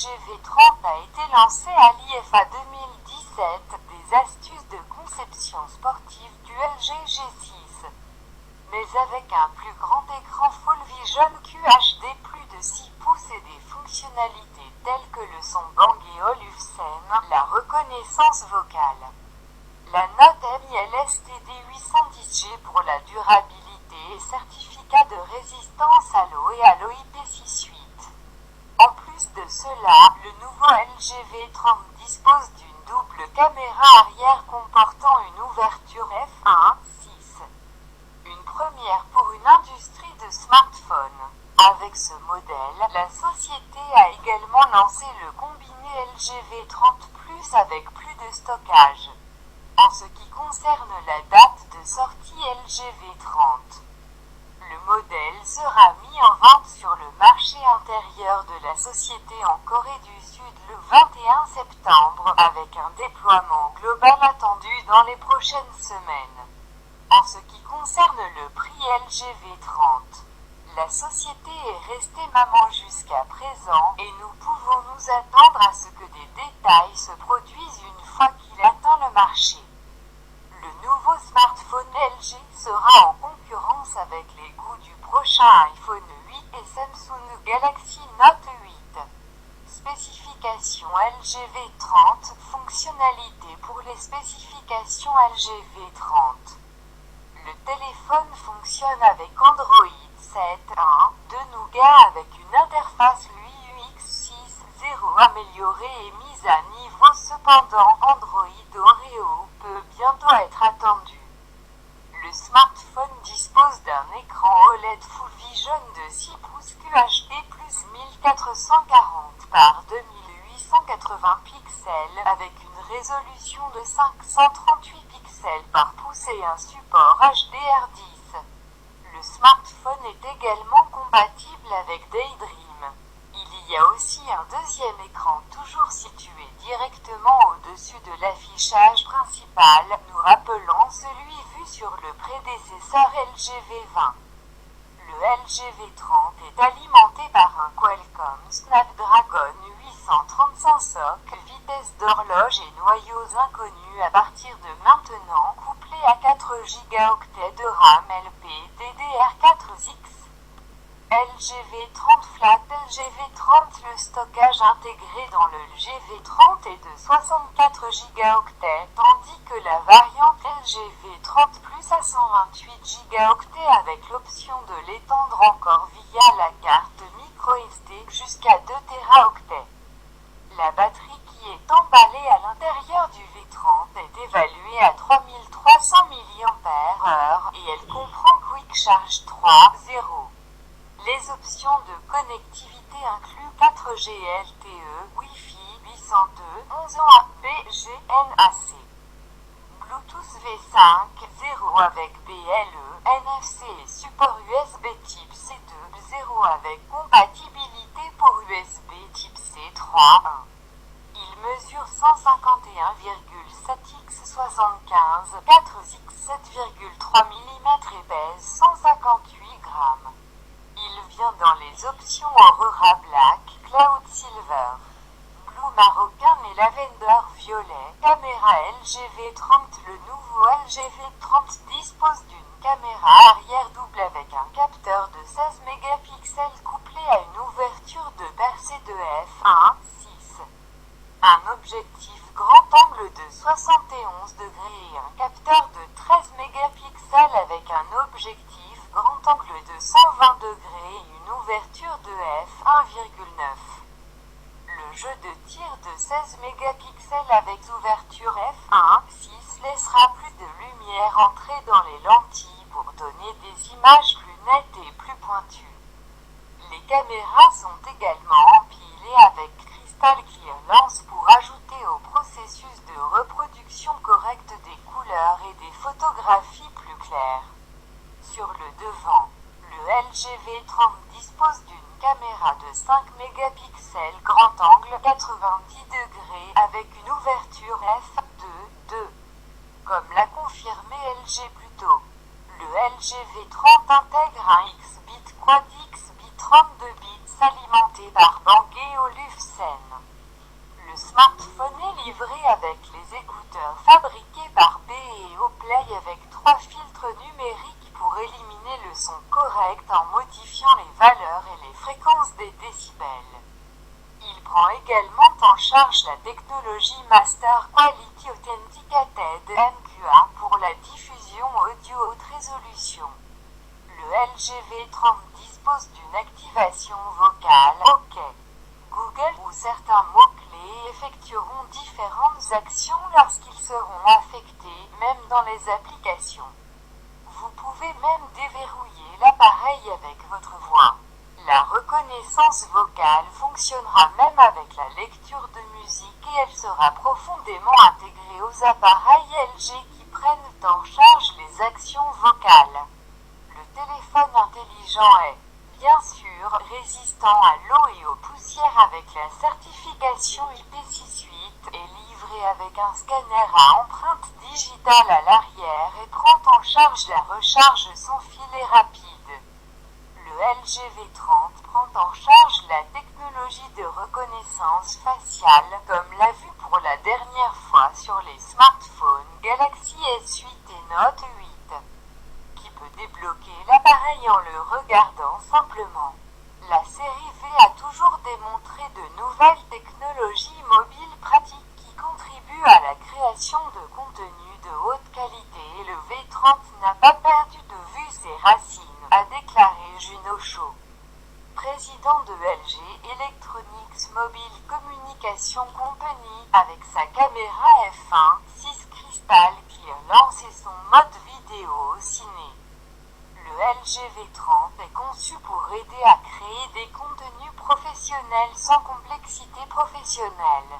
LG-V30 a été lancé à l'IFA 2017, des astuces de conception sportive du LG G6. Mais avec un plus grand écran Full Vision QHD plus de 6 pouces et des fonctionnalités telles que le son Bang & Olufsen, la reconnaissance vocale. La note MILSTD 810G pour la durabilité et certificat de résistance à l'eau et à l'OIP68. En plus de cela, le nouveau LG V30 dispose d'une double caméra arrière comportant une ouverture f1.6. Une première pour une industrie de smartphones. Avec ce modèle, la société a également lancé le combiné LG V30 Plus avec plus de stockage. En ce qui concerne la date de sortie LG V30, le modèle sera mis en vente sur le marché intérieur de la société en Corée du Sud le 21 septembre, avec un déploiement global attendu dans les prochaines semaines. En ce qui concerne le prix LG V30, la société est restée maman jusqu'à présent et nous pouvons nous attendre à ce que des détails se produisent une fois qu'il atteint le marché. Le nouveau smartphone LG sera en concurrence avec les goûts du prochain iPhone 8 et Samsung Galaxy Note 8. Spécifications LG V30, fonctionnalités pour les spécifications LG V30. Le téléphone fonctionne avec Android 7.1 de Nougat avec une interface UX 6.0 améliorée et mise à niveau. Cependant, Android Oreo peut bientôt être attendu. Le smartphone dispose d'un écran OLED Full Vision de 6 pouces QHD plus 1440 par 2880 pixels avec une résolution de 538 pixels par pouce et un support HDR10. Le smartphone est également compatible avec Daydream. Il y a aussi un deuxième écran toujours situé directement au-dessus de l'affichage principal, nous rappelant celui vu sur le prédécesseur LG V20. Le LG V30 est alimenté par un Qualcomm Snapdragon 835 SoC, vitesse d'horloge et noyaux inconnus à partir de maintenant, couplé à 4 Go de RAM LP DDR4X. LG V30 Flat LG V30 Le stockage intégré dans le LG V30 est de 64 Go, tandis que la variante LG V30 Plus a 128 Go avec l'option de l'étendre encore via la carte microSD jusqu'à 2 Teraoctets. La batterie qui est emballée à l'intérieur du V30 est évaluée à 3300 mAh et elle comprend Quick Charge 3.0. Les options de connectivité incluent 4G LTE, Wi-Fi 802.11a BGNAC, Bluetooth V5.0 avec BLE, NFC et support USB type C2.0 avec compatibilité pour USB type C 3.1. Il mesure 151,7x75, 4x7,3 mm et pèse 158 grammes. Il vient dans les options Aurora Black, Cloud Silver, Blue Marocain et Lavender Violet. Caméra LG V30. Le nouveau LG V30 dispose d'une caméra arrière double avec un capteur de 16 mégapixels couplé à une ouverture de percée de f1.6. Un objectif grand angle de 71 degrés et un capteur de 13 mégapixels avec un objectif grand angle de 120 degrés et une ouverture de f1.9. Le jeu de tir de 16 mégapixels avec ouverture f1.6 laissera plus de lumière entrer dans les lentilles pour donner des images plus nettes et plus pointues. Les caméras sont également empilées avec Crystal Clear Lens pour ajouter au processus de reproduction correcte des couleurs et des photographies plus claires. Sur le devant, le LG V30 dispose d'une caméra de 5 mégapixels grand angle 90 degrés avec une ouverture f2.2. Comme l'a confirmé LG plus tôt, le LG V30 intègre un X-Bit Quad X-Bit 32 bits alimenté par Bang & Olufsen. smartphone est livré avec les écouteurs fabriqués par B et Oplay avec 3 filtres numériques pour éliminer le son correct en modifiant les valeurs et les fréquences des décibels. Il prend également en charge la technologie Master Quality Authenticated MQA pour la diffusion audio haute résolution. Le LG V30 dispose d'une activation vocale OK. Google ou certains mots-clés effectueront différentes actions lorsqu'ils seront affectés, même dans les applications. Vous pouvez même déverrouiller l'appareil avec votre voix. La reconnaissance vocale fonctionnera même avec la lecture de musique et elle sera profondément intégrée aux appareils LG qui prennent en charge les actions vocales. Le téléphone intelligent est, bien sûr, résistant à l'eau et aux poussières avec la certification IP68 et livré avec un scanner à empreinte digitale à l'arrière et prend en charge la recharge sans filet rapide. Le LG V30 prend en charge la technologie de reconnaissance faciale comme l'a vu pour la dernière fois sur les smartphones Galaxy S8 et Note 8, qui peut débloquer l'appareil en le regardant simplement. La série V a toujours démontré de nouvelles technologies mobiles pratiques qui contribuent à la création de contenus de haute qualité et le V30 n'a pas perdu de vue ses racines, a déclaré Juno Shaw, président de LG Electronics Mobile Communication Company, avec sa caméra f1 6 Crystal qui a lancé son mode vidéo au ciné. Le LG V30 est conçu pour aider à créer des contenus professionnels sans complexité professionnelle.